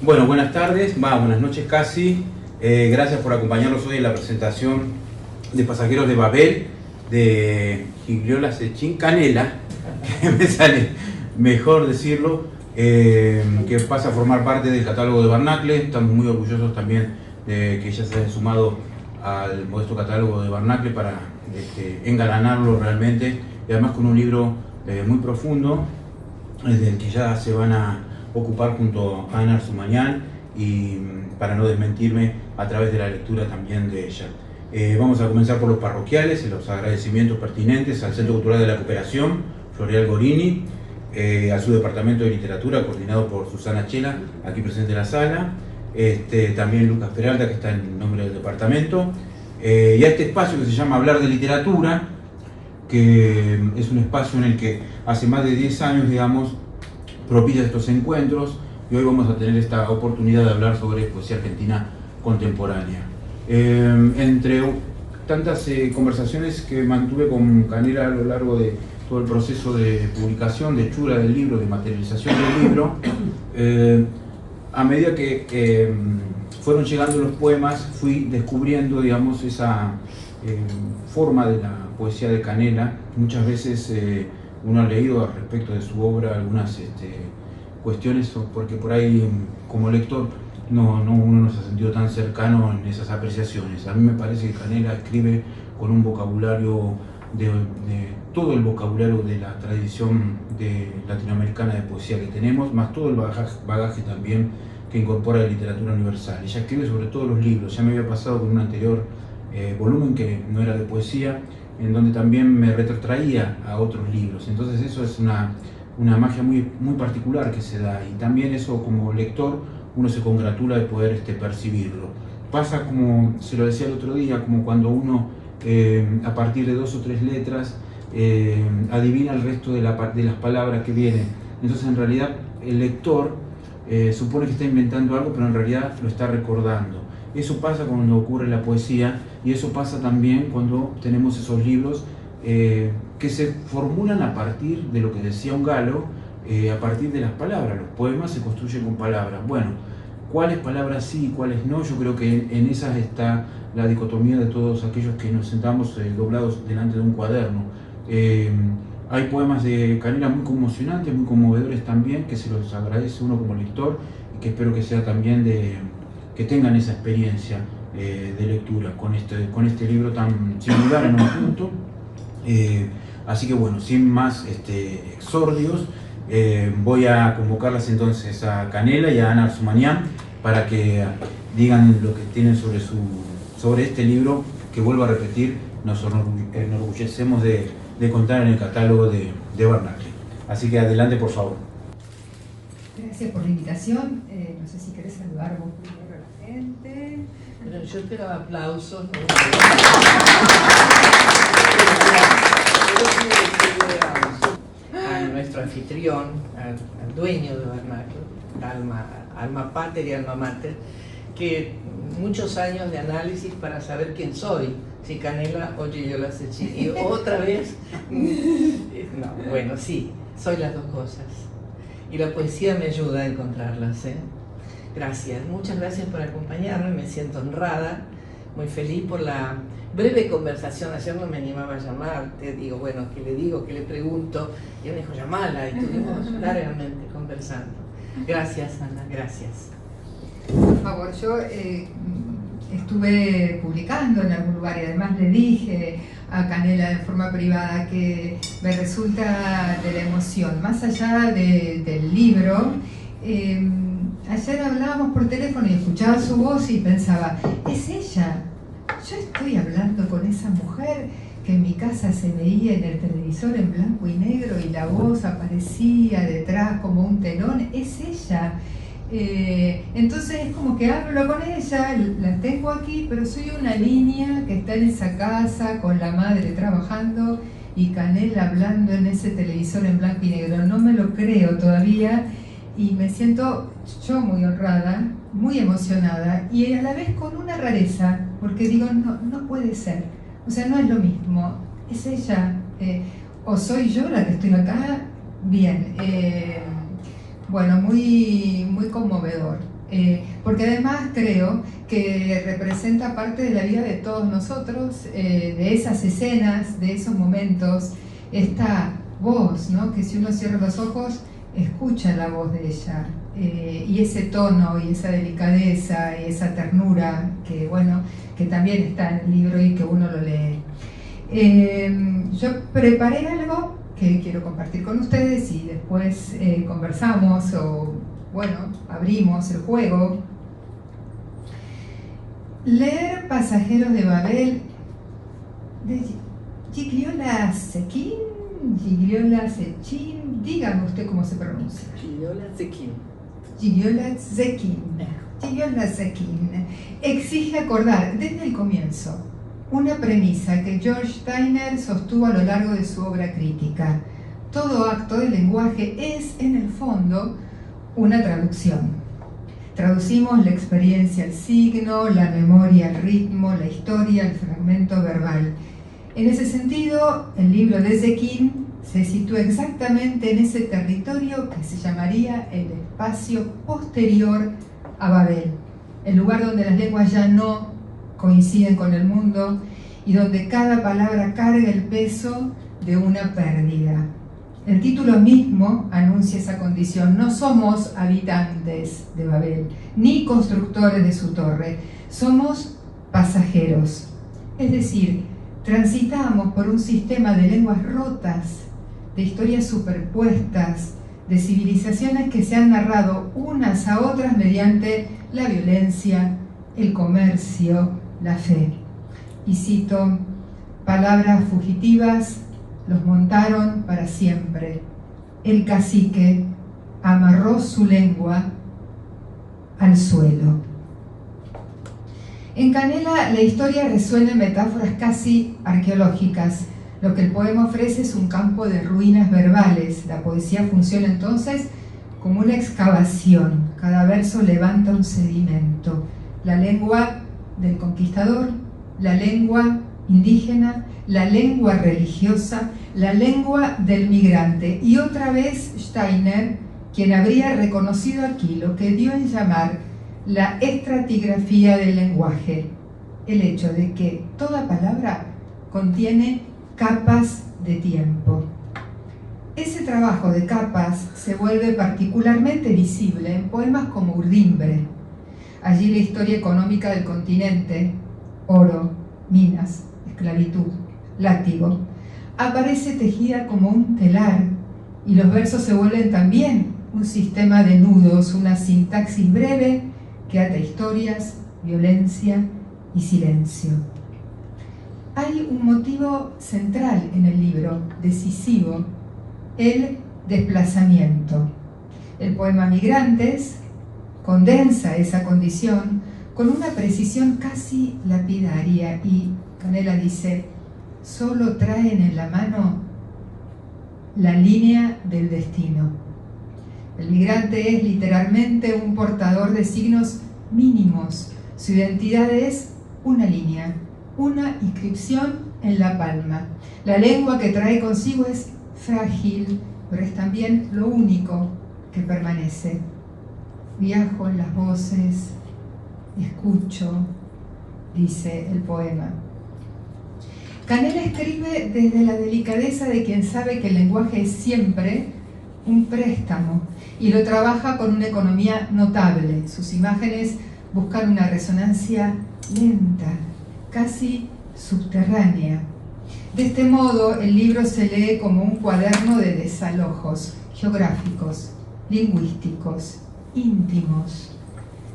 Bueno, buenas tardes, buenas noches casi. Gracias por acompañarnos hoy en la presentación de Pasajeros de Babel de Gigliola Sechín Canela, que me sale mejor decirlo, que pasa a formar parte del catálogo de Barnacle. Estamos muy orgullosos también de que ella se haya sumado al modesto catálogo de Barnacle para engalanarlo realmente, y además con un libro muy profundo, del que ya se van a ocupar junto a Ana Arzumañán, y para no desmentirme, a través de la lectura también de ella. Vamos a comenzar por los parroquiales, los agradecimientos pertinentes al Centro Cultural de la Cooperación, Floreal Gorini, a su departamento de literatura, coordinado por Susana Chela, aquí presente en la sala, también Lucas Peralta, que está en nombre del departamento, y a este espacio que se llama Hablar de Literatura, que es un espacio en el que hace más de 10 años, digamos, propicia estos encuentros, y hoy vamos a tener esta oportunidad de hablar sobre poesía argentina contemporánea. Entre tantas conversaciones que mantuve con Canela a lo largo de todo el proceso de publicación, de hechura del libro, de materialización del libro, a medida que fueron llegando los poemas, fui descubriendo, digamos, esa forma de la poesía de Canela. Muchas veces uno ha leído al respecto de su obra algunas cuestiones, porque por ahí como lector uno no se ha sentido tan cercano en esas apreciaciones. A mí me parece que Canela escribe con un vocabulario de todo el vocabulario de la tradición latinoamericana de poesía que tenemos, más todo el bagaje también que incorpora la literatura universal. Ella escribe sobre todos los libros. Ya me había pasado con un anterior volumen que no era de poesía, en donde también me retrotraía a otros libros. Entonces eso es una magia muy particular que se da, y también eso, como lector, uno se congratula de poder percibirlo. Pasa, como se lo decía el otro día, como cuando uno a partir de 2 o 3 letras adivina el resto de las palabras que vienen. Entonces en realidad el lector supone que está inventando algo, pero en realidad lo está recordando. Eso pasa cuando ocurre la poesía, y eso pasa también cuando tenemos esos libros que se formulan a partir de lo que decía un galo, a partir de las palabras. Los poemas se construyen con palabras. Bueno, cuáles palabras sí y cuáles no, yo creo que en esas está la dicotomía de todos aquellos que nos sentamos doblados delante de un cuaderno. Hay poemas de Canela muy conmocionantes, muy conmovedores también, que se los agradece uno como lector, y que espero que sea también que tengan esa experiencia de lectura con este libro tan singular en un punto. Así que bueno, sin más exordios, voy a convocarlas entonces a Canela y a Ana Arzumañán para que digan lo que tienen sobre este libro, que, vuelvo a repetir, nos enorgullecemos de contar en el catálogo de Barnacle. Así que adelante, por favor. Gracias por la invitación. No sé si querés saludar vos primero a la gente. Pero yo esperaba aplausos. ¿No? A nuestro anfitrión, al dueño de Barnacle, alma pater y alma mater, que muchos años de análisis para saber quién soy, si Canela o Gigliola Sechín, y otra vez, no, bueno, sí, soy las dos cosas, y la poesía me ayuda a encontrarlas, ¿eh? Gracias, muchas gracias por acompañarme, me siento honrada, muy feliz por la breve conversación. Ayer no me animaba a llamarte, digo, bueno, ¿qué le digo? ¿Qué le pregunto? Y él me dijo, llamala, y estuvimos largamente conversando. Gracias, Ana, gracias. Por favor, yo estuve publicando en algún lugar, y además le dije a Canela de forma privada que me resulta de la emoción, más allá del libro. Ayer hablábamos por teléfono y escuchaba su voz y pensaba, es ella. Yo estoy hablando con esa mujer que en mi casa se veía en el televisor en blanco y negro, y la voz aparecía detrás como un telón. Es ella. Entonces es como que hablo con ella, la tengo aquí, pero soy una niña que está en esa casa con la madre trabajando, y Canela hablando en ese televisor en blanco y negro. No me lo creo todavía, y me siento yo muy honrada, muy emocionada, y a la vez con una rareza, porque digo, no puede ser, o sea, no es lo mismo, es ella, o soy yo la que estoy acá. Bien, bueno, muy conmovedor. porque además creo que representa parte de la vida de todos nosotros, de esas escenas, de esos momentos, esta voz, ¿no? Que si uno cierra los ojos, escucha la voz de ella, y ese tono, y esa delicadeza, y esa ternura, que bueno, que también está en el libro y que uno lo lee. Yo preparé algo que quiero compartir con ustedes y después conversamos o, bueno, abrimos el juego. Leer Pasajeros de Babel de Gigliola Sechin, dígame usted cómo se pronuncia. Gigliola Zekin. Gigliola Zekin exige acordar desde el comienzo una premisa que George Steiner sostuvo a lo largo de su obra crítica. Todo acto de lenguaje es, en el fondo, una traducción. Traducimos la experiencia al signo, la memoria al ritmo, la historia al fragmento verbal. En ese sentido, el libro de Zekin se sitúa exactamente en ese territorio que se llamaría el espacio posterior a Babel, el lugar donde las lenguas ya no coinciden con el mundo y donde cada palabra carga el peso de una pérdida. El título mismo anuncia esa condición. No somos habitantes de Babel, ni constructores de su torre, somos pasajeros. Es decir, transitamos por un sistema de lenguas rotas, de historias superpuestas, de civilizaciones que se han narrado unas a otras mediante la violencia, el comercio, la fe. Y cito, palabras fugitivas los montaron para siempre. El cacique amarró su lengua al suelo. En Canela la historia resuena en metáforas casi arqueológicas. Lo que el poema ofrece es un campo de ruinas verbales. La poesía funciona entonces como una excavación. Cada verso levanta un sedimento. La lengua del conquistador, la lengua indígena, la lengua religiosa, la lengua del migrante. Y otra vez Steiner, quien habría reconocido aquí lo que dio en llamar la estratigrafía del lenguaje, el hecho de que toda palabra contiene capas de tiempo. Ese trabajo de capas se vuelve particularmente visible en poemas como Urdimbre. Allí la historia económica del continente, oro, minas, esclavitud, látigo, aparece tejida como un telar, y los versos se vuelven también un sistema de nudos, una sintaxis breve que ata historias, violencia y silencio. Hay un motivo central en el libro, decisivo, el desplazamiento. El poema Migrantes condensa esa condición con una precisión casi lapidaria y Canela dice, solo traen en la mano la línea del destino. El migrante es literalmente un portador de signos mínimos. Su identidad es una línea, una inscripción en la palma. La lengua que trae consigo es frágil, pero es también lo único que permanece. Viajo en las voces, escucho, dice el poema. Canela escribe desde la delicadeza de quien sabe que el lenguaje es siempre un préstamo y lo trabaja con una economía notable. Sus imágenes buscan una resonancia lenta, casi subterránea. De este modo, el libro se lee como un cuaderno de desalojos geográficos, lingüísticos, íntimos.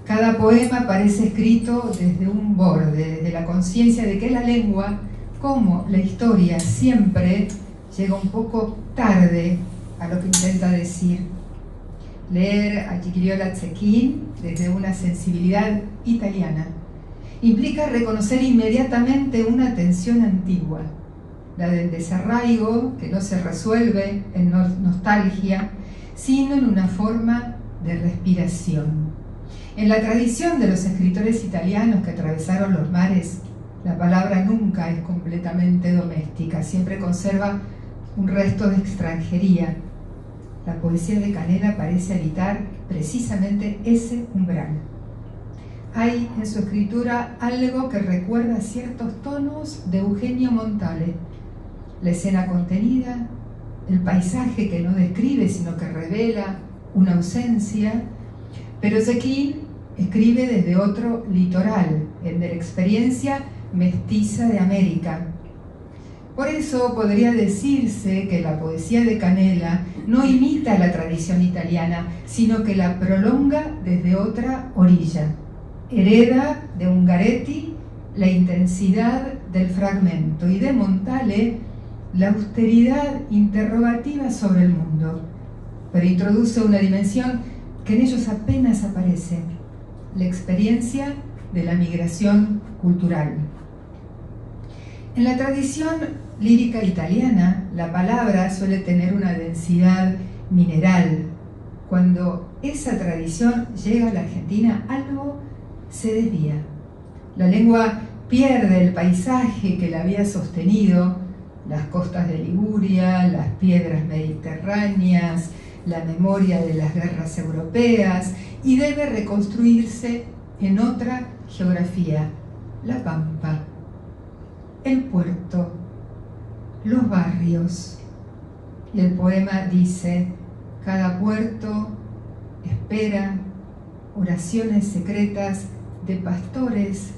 Cada poema parece escrito desde un borde, desde la conciencia de que la lengua, como la historia, siempre llega un poco tarde a lo que intenta decir. Leer a Gigliola Zekin desde una sensibilidad italiana implica reconocer inmediatamente una tensión antigua, la del desarraigo que no se resuelve en nostalgia, sino en una forma de respiración. En la tradición de los escritores italianos que atravesaron los mares, la palabra nunca es completamente doméstica, siempre conserva un resto de extranjería. La poesía de Canela parece habitar precisamente ese umbral. Hay en su escritura algo que recuerda ciertos tonos de Eugenio Montale. La escena contenida, el paisaje que no describe sino que revela una ausencia, pero Zequín escribe desde otro litoral, el de la experiencia mestiza de América. Por eso podría decirse que la poesía de Canella no imita la tradición italiana, sino que la prolonga desde otra orilla. Hereda de Ungaretti la intensidad del fragmento y de Montale la austeridad interrogativa sobre el mundo, pero introduce una dimensión que en ellos apenas aparece, la experiencia de la migración cultural. En la tradición lírica italiana, la palabra suele tener una densidad mineral. Cuando esa tradición llega a la Argentina, algo se desvía. La lengua pierde el paisaje que la había sostenido, las costas de Liguria, las piedras mediterráneas, la memoria de las guerras europeas, y debe reconstruirse en otra geografía, la pampa, el puerto, los barrios. Y el poema dice: cada puerto espera oraciones secretas de pastores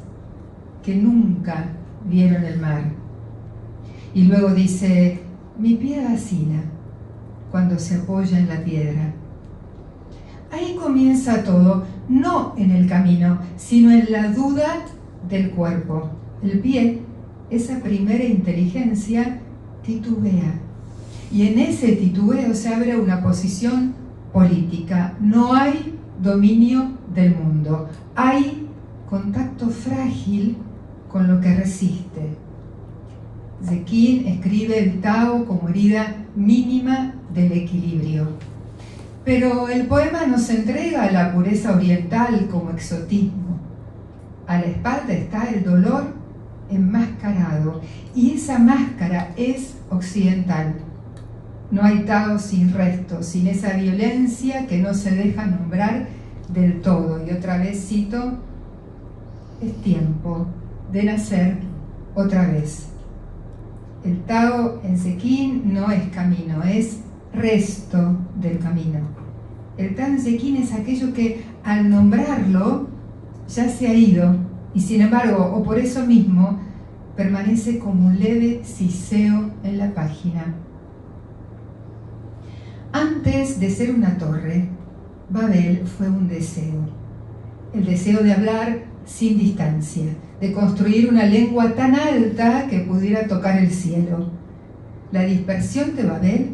que nunca vieron el mar. Y luego dice: mi pie vacila cuando se apoya en la piedra. Ahí comienza todo, no en el camino, sino en la duda del cuerpo. El pie, esa primera inteligencia, titubea. Y en ese titubeo se abre una posición política. No hay dominio del mundo. Hay contacto frágil con lo que resiste. Zequín escribe el Tao como herida mínima del equilibrio. Pero el poema nos entrega la pureza oriental como exotismo. A la espalda está el dolor enmascarado, y esa máscara es occidental. No hay Tao sin resto, sin esa violencia que no se deja nombrar del todo. Y otra vez cito: es tiempo de nacer otra vez. El Tao en Zequín no es camino, es resto del camino. El Tao en Zequín es aquello que al nombrarlo ya se ha ido, y sin embargo, o por eso mismo, permanece como un leve siseo en la página. Antes de ser una torre, Babel fue un deseo. El deseo de hablar sin distancia, de construir una lengua tan alta que pudiera tocar el cielo. La dispersión de Babel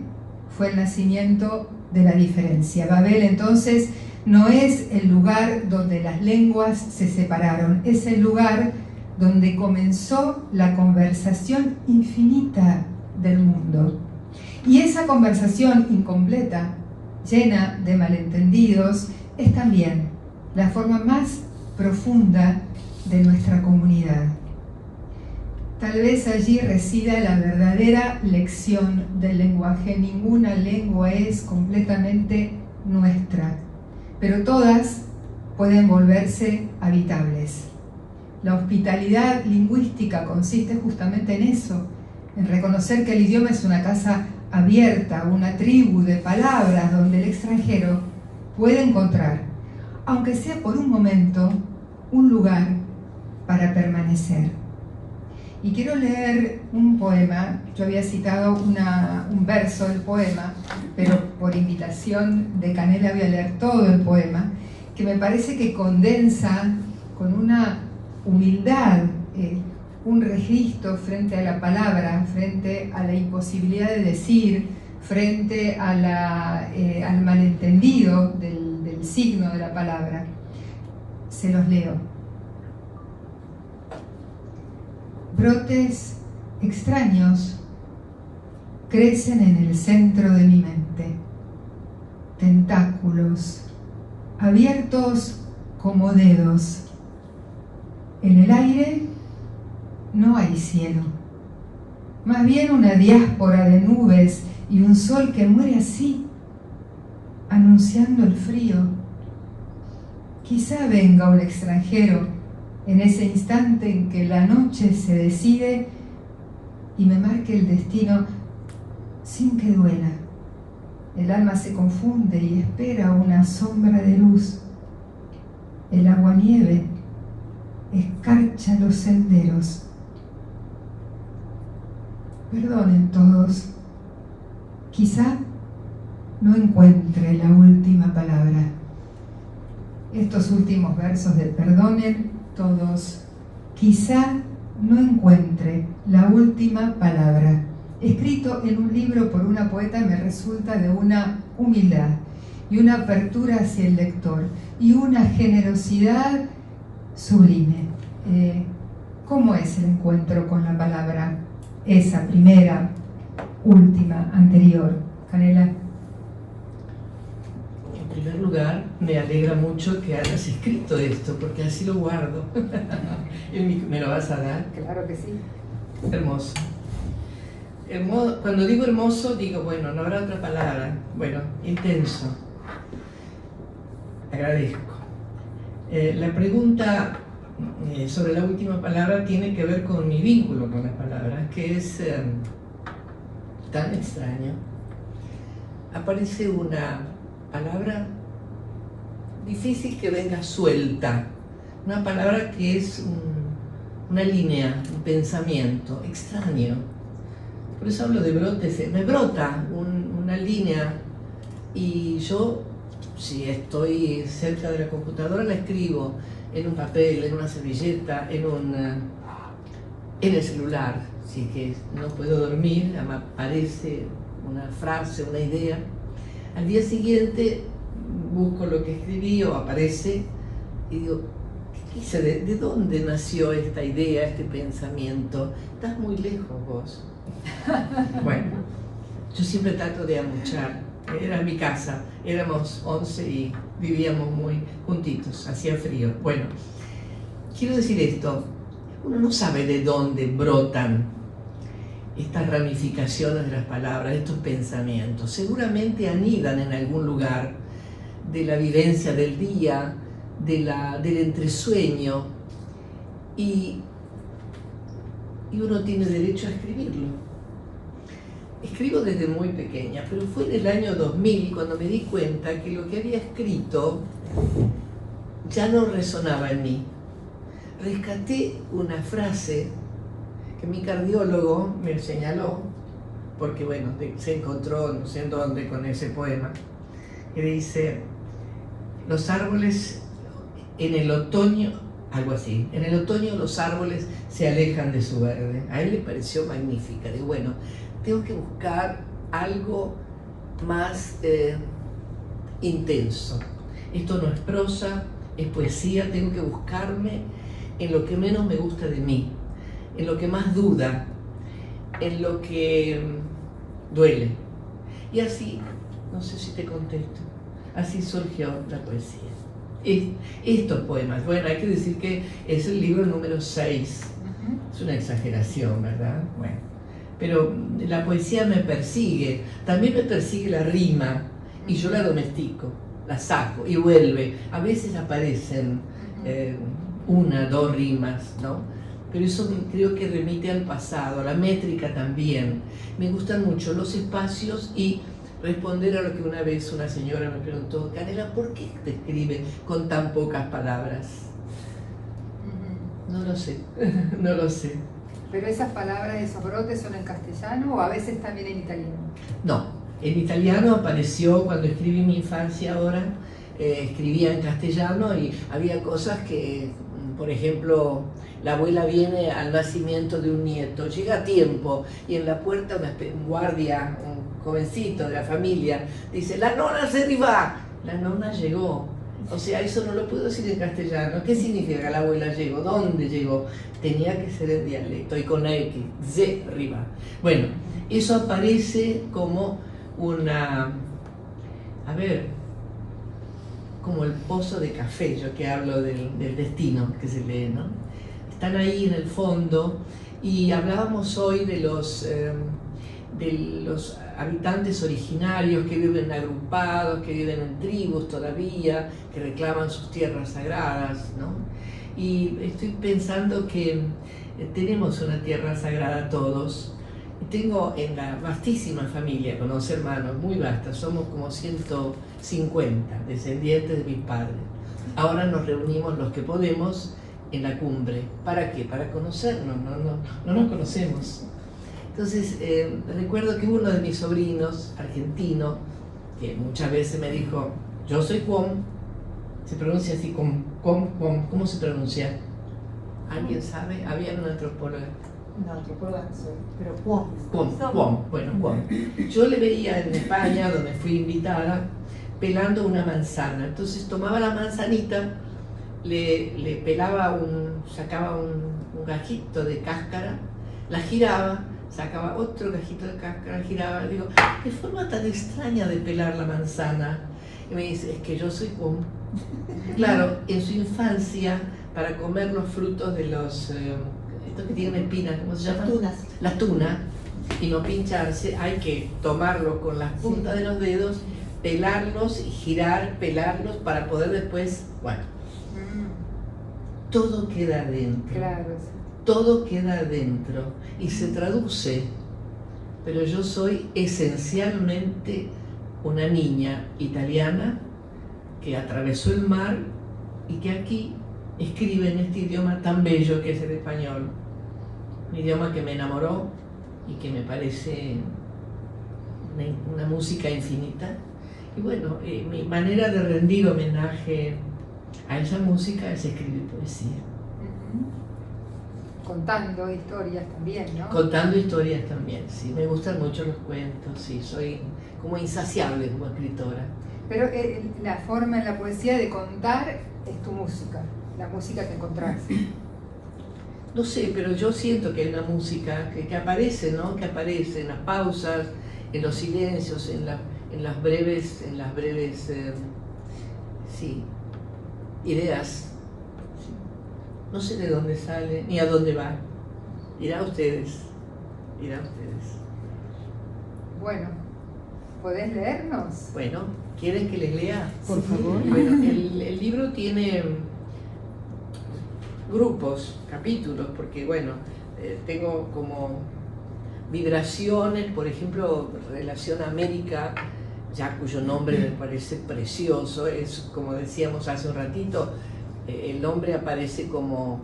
fue el nacimiento de la diferencia. Babel entonces no es el lugar donde las lenguas se separaron, es el lugar donde comenzó la conversación infinita del mundo. Y esa conversación incompleta, llena de malentendidos, es también la forma más profunda de nuestra comunidad. Tal vez allí resida la verdadera lección del lenguaje. Ninguna lengua es completamente nuestra, pero todas pueden volverse habitables. La hospitalidad lingüística consiste justamente en eso, en reconocer que el idioma es una casa abierta, una tribu de palabras donde el extranjero puede encontrar, aunque sea por un momento, un lugar para permanecer. Y quiero leer un poema. Yo había citado un verso del poema, pero por invitación de Canella voy a leer todo el poema, que me parece que condensa con una humildad un registro frente a la palabra, frente a la imposibilidad de decir, frente a al malentendido del signo de la palabra. Se los leo. Brotes extraños crecen en el centro de mi mente, tentáculos abiertos como dedos. En el aire no hay cielo, más bien una diáspora de nubes y un sol que muere así, anunciando el frío Quizá venga un extranjero en ese instante en que la noche se decide y me marque el destino sin que duela. El alma se confunde y espera una sombra de luz. El aguanieve escarcha los senderos. Perdonen todos. Quizá no encuentre la última palabra. Estos últimos versos de perdonen todos. Quizá no encuentre la última palabra. Escrito en un libro por una poeta me resulta de una humildad y una apertura hacia el lector y una generosidad sublime. ¿Cómo es el encuentro con la palabra? Esa primera, última, anterior. Canela. En primer lugar, me alegra mucho que hayas escrito esto, porque así lo guardo. ¿Me lo vas a dar? Claro que sí. Hermoso. Cuando digo hermoso, digo, bueno, no habrá otra palabra. Bueno, intenso. Agradezco. La pregunta sobre la última palabra tiene que ver con mi vínculo con las palabras, que es tan extraño. Aparece una palabra difícil que venga suelta, una palabra que es una línea, un pensamiento extraño. Por eso hablo de brotes. Me brota una línea y yo, si estoy cerca de la computadora, la escribo en un papel, en una servilleta, en el celular. Si es que no puedo dormir, me aparece una frase, una idea. Al día siguiente busco lo que escribí o aparece y digo, ¿qué quise? ¿De dónde nació esta idea, este pensamiento? Estás muy lejos vos. Bueno, yo siempre trato de amuchar. Era mi casa, éramos 11 y vivíamos muy juntitos, hacía frío. Bueno, quiero decir esto, uno no sabe de dónde brotan estas ramificaciones de las palabras, estos pensamientos. Seguramente anidan en algún lugar de la vivencia del día, del entresueño, y uno tiene derecho a escribirlo. Escribo desde muy pequeña, pero fue en el año 2000 cuando me di cuenta que lo que había escrito ya no resonaba en mí. Rescaté una frase que mi cardiólogo me señaló, porque bueno, se encontró no sé en dónde con ese poema, que dice, los árboles en el otoño, algo así, en el otoño los árboles se alejan de su verde. A él le pareció magnífica. Digo, bueno, tengo que buscar algo más intenso. Esto no es prosa, es poesía. Tengo que buscarme en lo que menos me gusta de mí, en lo que más duda, en lo que duele. Y así, no sé si te contesto, así surgió la poesía. Estos poemas, bueno, hay que decir que es el libro número 6. Es una exageración, ¿verdad? Bueno, pero la poesía me persigue, también me persigue la rima, y yo la domestico, la saco y vuelve. A veces aparecen una, dos rimas, ¿no? Pero eso creo que remite al pasado, a la métrica también. Me gustan mucho los espacios y responder a lo que una vez una señora me preguntó, Canela, ¿por qué te escribe con tan pocas palabras? No lo sé, no lo sé. ¿Pero esas palabras, esos brotes son en castellano o a veces también en italiano? No, en italiano apareció cuando escribí mi infancia ahora, escribía en castellano y había cosas que, por ejemplo, la abuela viene al nacimiento de un nieto, llega a tiempo y en la puerta un guardia, un jovencito de la familia, dice, la nonna se arriva, la nonna llegó. O sea, eso no lo puedo decir en castellano. ¿Qué significa que la abuela llegó? ¿Dónde llegó? Tenía que ser en dialecto y con la X, se arriba. Bueno, eso aparece como una, a ver, como el pozo de café, yo que hablo del destino que se lee, ¿no? Están ahí en el fondo y hablábamos hoy de de los habitantes originarios que viven agrupados, que viven en tribus todavía, que reclaman sus tierras sagradas, ¿no? Y estoy pensando que tenemos una tierra sagrada todos. Tengo en la vastísima familia, con 11 hermanos, muy vasta, somos como 150 descendientes de mis padres. Ahora nos reunimos los que podemos en la cumbre. ¿Para qué? Para conocernos, no nos conocemos. Entonces, recuerdo que uno de mis sobrinos, argentino, que muchas veces me dijo, yo soy Cuom, se pronuncia así, ¿cómo se pronuncia? ¿Alguien sabe? Había una antropóloga. No, antropóloga no soy, pero Cuom. Cuom. Yo le veía en España, donde fui invitada, pelando una manzana. Entonces tomaba la manzanita, le pelaba sacaba un gajito de cáscara, la giraba, sacaba otro gajito de cáscara, giraba. Digo, qué forma tan extraña de pelar la manzana. Y me dice, es que yo soy Cuom. Claro, en su infancia, para comer los frutos de los... estos que tienen espinas, ¿cómo se llama? Tunas. La tuna, y no pincharse, hay que tomarlo con las puntas de los dedos, pelarlos y girar, pelarlos para poder después, bueno, todo queda adentro. Claro, sí. Todo queda adentro y se traduce, pero yo soy esencialmente una niña italiana que atravesó el mar y que aquí escribe en este idioma tan bello que es el español, un idioma que me enamoró y que me parece una música infinita. Y bueno, mi manera de rendir homenaje a esa música es escribir poesía. Contando historias también, ¿no? Contando historias también, sí. Me gustan mucho los cuentos, sí. Soy como insaciable como escritora. Pero la forma en la poesía de contar es tu música, la música que encontrás. No sé, pero yo siento que hay una música que aparece, ¿no? Que aparece en las pausas, en los silencios, en las breves, sí, ideas. No sé de dónde sale, ni a dónde va. Irá a ustedes. Bueno, ¿podés leernos? Bueno, ¿quieren que les lea? Por favor. Bueno, el libro tiene grupos, capítulos, porque bueno, tengo como vibraciones, por ejemplo, relación a América, ya cuyo nombre me parece precioso, es como decíamos hace un ratito, el nombre aparece como,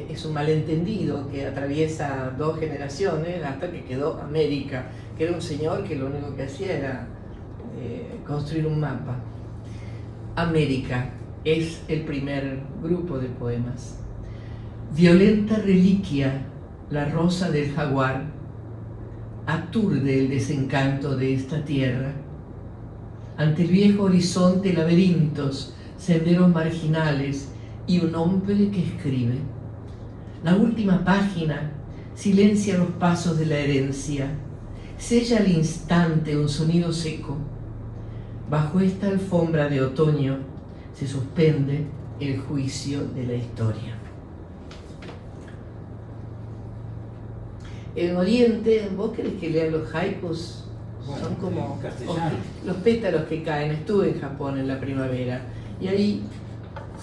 es un malentendido que atraviesa 2 generaciones hasta que quedó América, que era un señor que lo único que hacía era construir un mapa. América es el primer grupo de poemas. Violenta reliquia, la rosa del jaguar, aturde el desencanto de esta tierra. Ante el viejo horizonte laberintos, senderos marginales y un hombre que escribe. La última página silencia los pasos de la herencia, sella al instante un sonido seco. Bajo esta alfombra de otoño se suspende el juicio de la historia. En Oriente, ¿vos querés que lea los haikus? Bueno, Son como en castellano. los pétalos que caen. Estuve en Japón en la primavera y ahí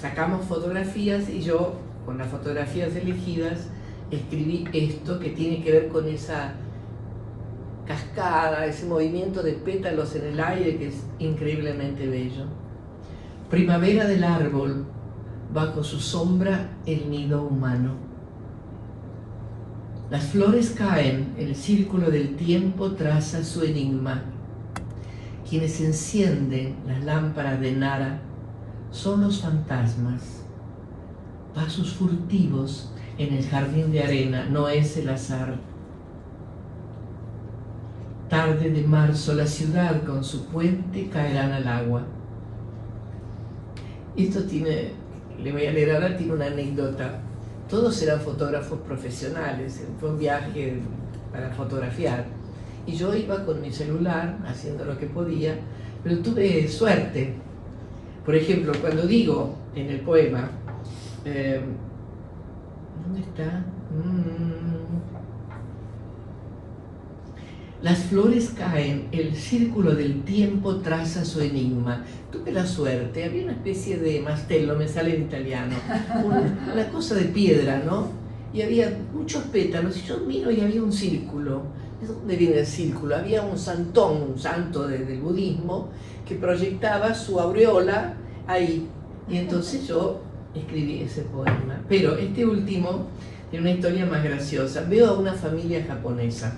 sacamos fotografías y yo, con las fotografías elegidas, escribí esto que tiene que ver con esa cascada, ese movimiento de pétalos en el aire que es increíblemente bello. Primavera del árbol, bajo su sombra el nido humano. Las flores caen, el círculo del tiempo traza su enigma. Quienes encienden las lámparas de Nara son los fantasmas. Pasos furtivos en el jardín de arena, no es el azar. Tarde de marzo, la ciudad con su puente caerán al agua. Esto tiene, le voy a leer ahora, tiene una anécdota. Todos eran fotógrafos profesionales, fue un viaje para fotografiar. Y yo iba con mi celular haciendo lo que podía, pero tuve suerte. Por ejemplo, cuando digo en el poema, ¿dónde está? Las flores caen, el círculo del tiempo traza su enigma. Tuve la suerte, había una especie de mastello, me sale en italiano, una cosa de piedra, ¿no? Y había muchos pétalos, y yo miro y había un círculo. ¿De dónde viene el círculo? Había un santón, un santo del budismo, que proyectaba su aureola ahí. Y entonces yo escribí ese poema. Pero este último tiene una historia más graciosa. Veo a una familia japonesa.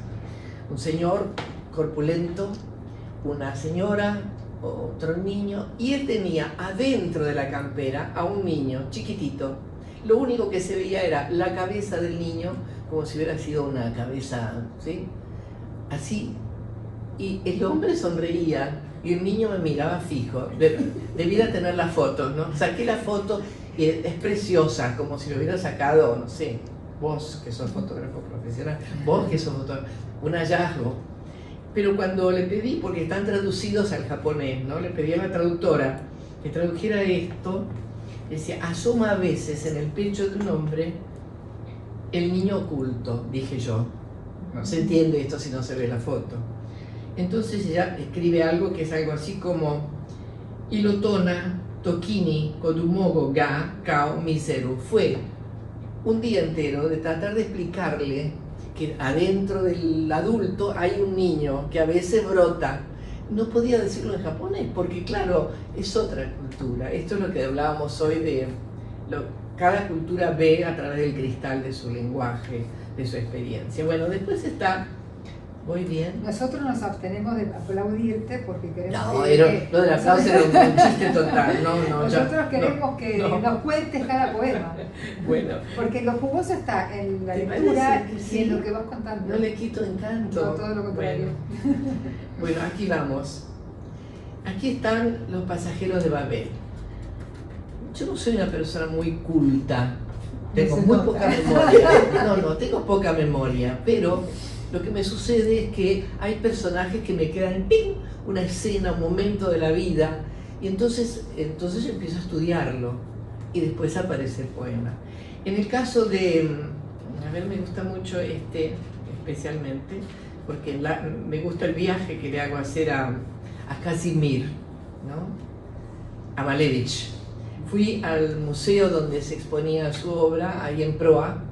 Un señor corpulento, una señora, otro niño, y él tenía adentro de la campera a un niño chiquitito. Lo único que se veía era la cabeza del niño, como si hubiera sido una cabeza, ¿sí? Así. Y el hombre sonreía y el niño me miraba fijo. Debía tener la foto, ¿no? Saqué la foto y es preciosa, como si lo hubiera sacado, no sé, vos que sos fotógrafo profesional, vos que sos fotógrafo, un hallazgo. Pero cuando le pedí, porque están traducidos al japonés, ¿no? Le pedí a la traductora que tradujera esto, decía, asoma a veces en el pecho de un hombre el niño oculto, dije yo. No se entiende esto si no se ve la foto. Entonces ella escribe algo que es algo así como Ilotona Tokini Kodumogo ga Kao Miseru. Fue un día entero de tratar de explicarle que adentro del adulto hay un niño que a veces brota. No podía decirlo en japonés porque claro, es otra cultura. Esto es lo que hablábamos hoy de cada cultura ve a través del cristal de su lenguaje, de su experiencia. Bueno, después está... ¿Voy bien? Nosotros nos abstenemos de aplaudirte porque queremos No, que lo del aplauso era un chiste total. nosotros queremos que nos cuentes cada poema. Bueno. Porque lo jugoso está en la ¿Te lectura parece que y sí? en lo que vas contando. No le quito encanto. No, todo lo contrario. Bueno, aquí vamos. Aquí están los pasajeros de Babel. Yo no soy una persona muy culta. Tengo muy poca memoria. No, tengo poca memoria, pero lo que me sucede es que hay personajes que me quedan ¡ping! Una escena, un momento de la vida, y entonces yo empiezo a estudiarlo y después aparece el poema. En el caso de, a ver, me gusta mucho este especialmente, porque me gusta el viaje que le hago hacer a Kazimir, ¿no? A Malevich. Fui al museo donde se exponía su obra, ahí en Proa,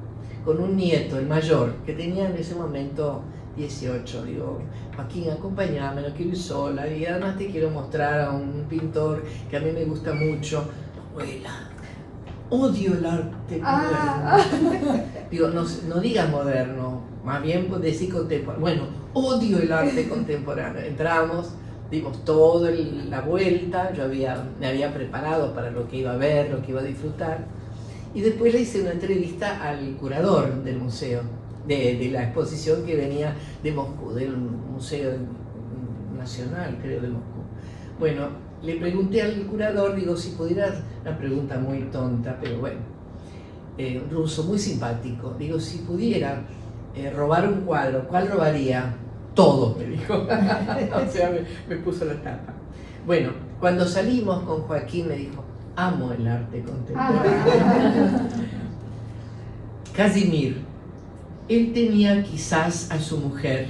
con un nieto, el mayor, que tenía en ese momento 18. Digo, Joaquín, acompáñame, no quiero ir sola, y además te quiero mostrar a un pintor que a mí me gusta mucho. Abuela, odio el arte moderno. Digo, no digas moderno, más bien decir contemporáneo. Bueno, odio el arte contemporáneo. Entramos, dimos toda la vuelta, yo me había preparado para lo que iba a ver, lo que iba a disfrutar. Y después le hice una entrevista al curador del museo, de la exposición que venía de Moscú, del Museo Nacional, creo, de Moscú. Bueno, le pregunté al curador, digo, si pudieras, una pregunta muy tonta, pero bueno, un ruso muy simpático, digo, si pudiera robar un cuadro, ¿cuál robaría? Todo, me dijo. O sea, me puso la tapa. Bueno, cuando salimos con Joaquín me dijo, amo el arte contemporáneo. Kazimir, él tenía quizás a su mujer,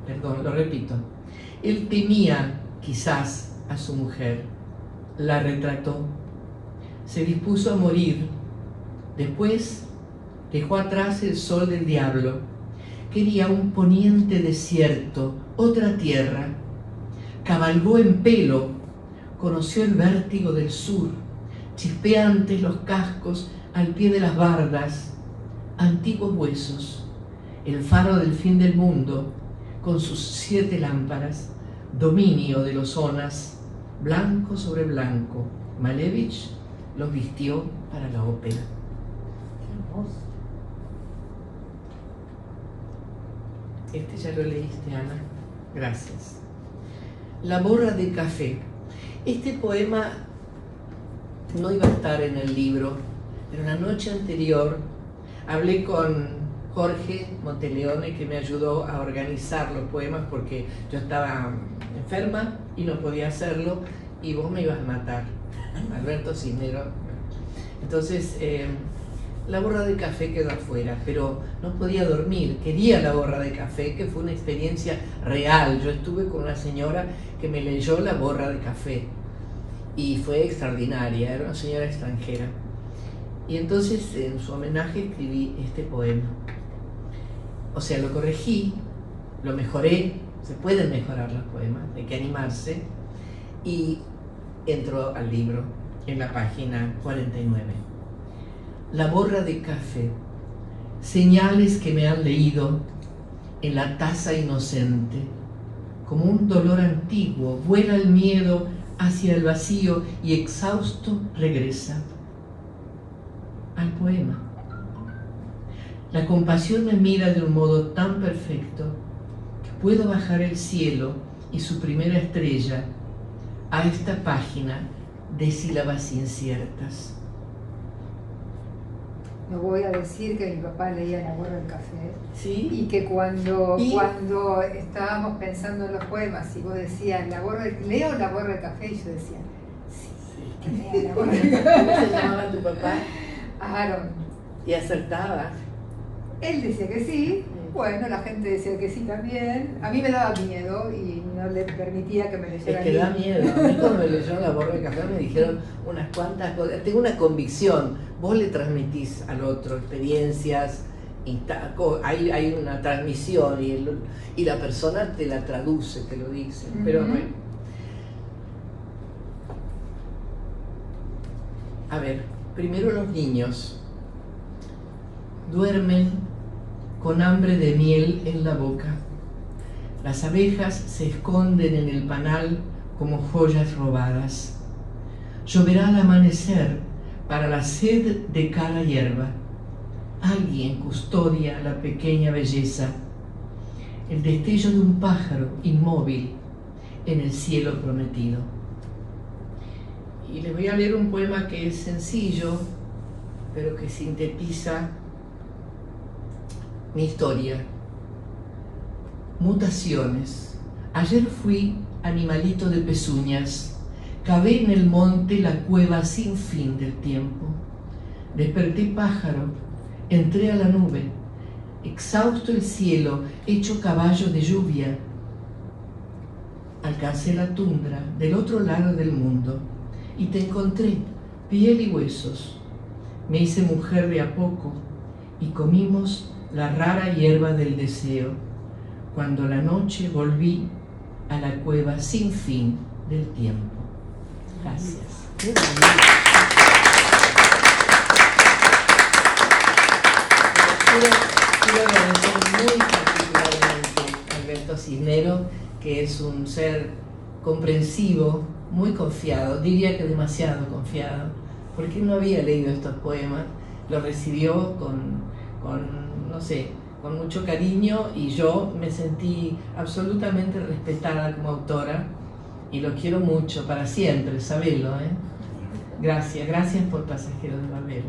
perdón, lo repito, él temía quizás a su mujer, la retrató, se dispuso a morir, después dejó atrás el sol del diablo, quería un poniente desierto, otra tierra, cabalgó en pelo, conoció el vértigo del sur, chispeantes los cascos al pie de las bardas, antiguos huesos, el faro del fin del mundo, con sus 7 lámparas, dominio de los zonas, blanco sobre blanco. Malevich los vistió para la ópera. Qué hermoso. Este ya lo leíste, Ana. Gracias. La borra de café. Este poema no iba a estar en el libro, pero la noche anterior hablé con Jorge Monteleone, que me ayudó a organizar los poemas porque yo estaba enferma y no podía hacerlo y vos me ibas a matar, Alberto Cisneros. Entonces La borra de café quedó afuera, pero no podía dormir, quería la borra de café, que fue una experiencia real. Yo estuve con una señora que me leyó la borra de café y fue extraordinaria, era una señora extranjera. Y entonces en su homenaje escribí este poema. O sea, lo corregí, lo mejoré, se pueden mejorar los poemas, hay que animarse, y entró al libro en la página 49. La borra de café, señales que me han leído en la taza inocente. Como un dolor antiguo, vuela el miedo hacia el vacío y exhausto regresa al poema. La compasión me mira de un modo tan perfecto que puedo bajar el cielo y su primera estrella a esta página de sílabas inciertas. No voy a decir que mi papá leía La borra del café. ¿Sí? Y que cuando estábamos pensando en los poemas y vos decías, leo La borra del café, y yo decía, sí, que lea La borra del café. ¿Cómo se llamaba tu papá? Aaron. Y acertaba. Él decía que sí, bueno, la gente decía que sí también. A mí me daba miedo y no le permitía que me leyera. Es que da miedo. A mí cuando me leyeron La borra de café me dijeron unas cuantas cosas. Tengo una convicción. Vos le transmitís al otro experiencias, hay una transmisión y la persona te la traduce, te lo dice. Pero bueno. A ver, primero los niños duermen con hambre de miel en la boca. Las abejas se esconden en el panal como joyas robadas. Lloverá al amanecer para la sed de cada hierba. Alguien custodia la pequeña belleza, el destello de un pájaro inmóvil en el cielo prometido. Y les voy a leer un poema que es sencillo, pero que sintetiza mi historia. Mutaciones. Ayer fui animalito de pezuñas. Cavé en el monte la cueva sin fin del tiempo. Desperté pájaro, entré a la nube, exhausto el cielo, hecho caballo de lluvia. Alcancé la tundra del otro lado del mundo y te encontré, piel y huesos. Me hice mujer de a poco y comimos la rara hierba del deseo. Cuando la noche volví a la cueva sin fin del tiempo. Gracias. Quiero agradecer muy particularmente a Alberto Cisneros, que es un ser comprensivo, muy confiado, diría que demasiado confiado, porque no había leído estos poemas, lo recibió no sé, con mucho cariño, y yo me sentí absolutamente respetada como autora y lo quiero mucho, para siempre, sabelo, ¿eh? Gracias, gracias por Pasajeros de Babel.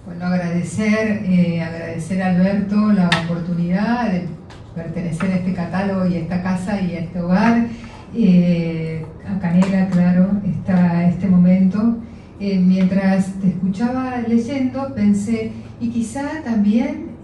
Bueno, agradecer a Alberto la oportunidad de pertenecer a este catálogo y a esta casa y a este hogar. A Canela, claro, está este momento. Mientras te escuchaba leyendo, pensé, y quizá también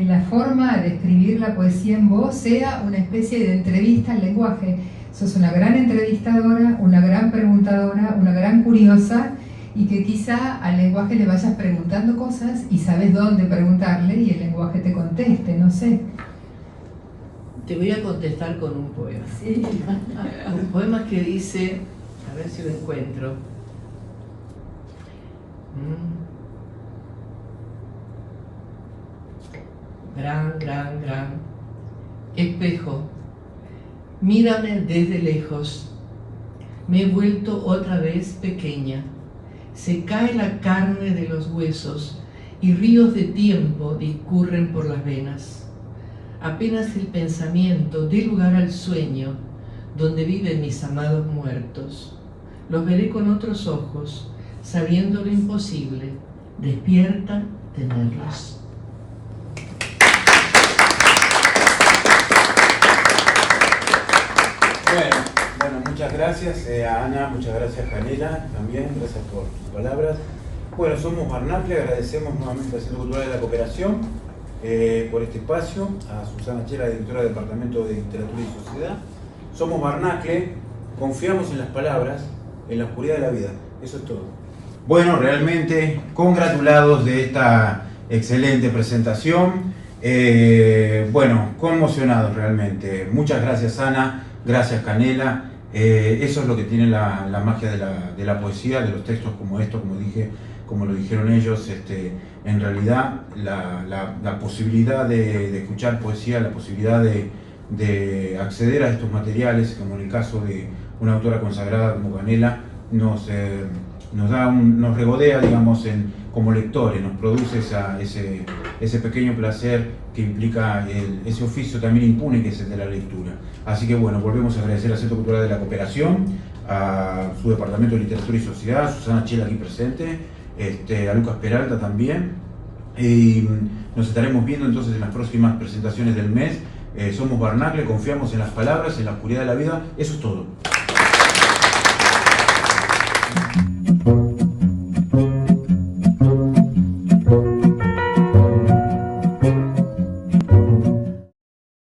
la forma de escribir la poesía en voz sea una especie de entrevista al lenguaje. Sos una gran entrevistadora, una gran preguntadora, una gran curiosa, y que quizá al lenguaje le vayas preguntando cosas y sabes dónde preguntarle y el lenguaje te conteste, no sé. Te voy a contestar con un poema. Sí. Un poema que dice, a ver si lo encuentro. Gran espejo, mírame desde lejos. Me he vuelto otra vez pequeña. Se cae la carne de los huesos y ríos de tiempo discurren por las venas. Apenas el pensamiento dé lugar al sueño donde viven mis amados muertos. Los veré con otros ojos, sabiendo lo imposible, despierta tenerlos. Bueno, Bueno, muchas gracias a Ana, muchas gracias Canela también, gracias por sus palabras. Bueno, somos Barnacle, agradecemos nuevamente al Centro Cultural de la Cooperación por este espacio, a Susana Chela, directora del Departamento de Literatura y Sociedad. Somos Barnacle, confiamos en las palabras, en la oscuridad de la vida, eso es todo. Bueno, realmente congratulados de esta excelente presentación. Bueno, conmocionados realmente. Muchas gracias Ana, gracias Canela. Eso es lo que tiene la magia de la poesía, de los textos como estos, como lo dijeron ellos. En realidad la posibilidad de escuchar poesía, la posibilidad de acceder a estos materiales, como en el caso de una autora consagrada como Canela, nos regodea, digamos, como lectores, nos produce ese pequeño placer que implica ese oficio también impune que es el de la lectura. Así que bueno, volvemos a agradecer al Centro Cultural de la Cooperación, a su Departamento de Literatura y Sociedad, a Susana Chela aquí presente, a Lucas Peralta también, y nos estaremos viendo entonces en las próximas presentaciones del mes. Somos Barnacle, confiamos en las palabras, en la oscuridad de la vida, eso es todo.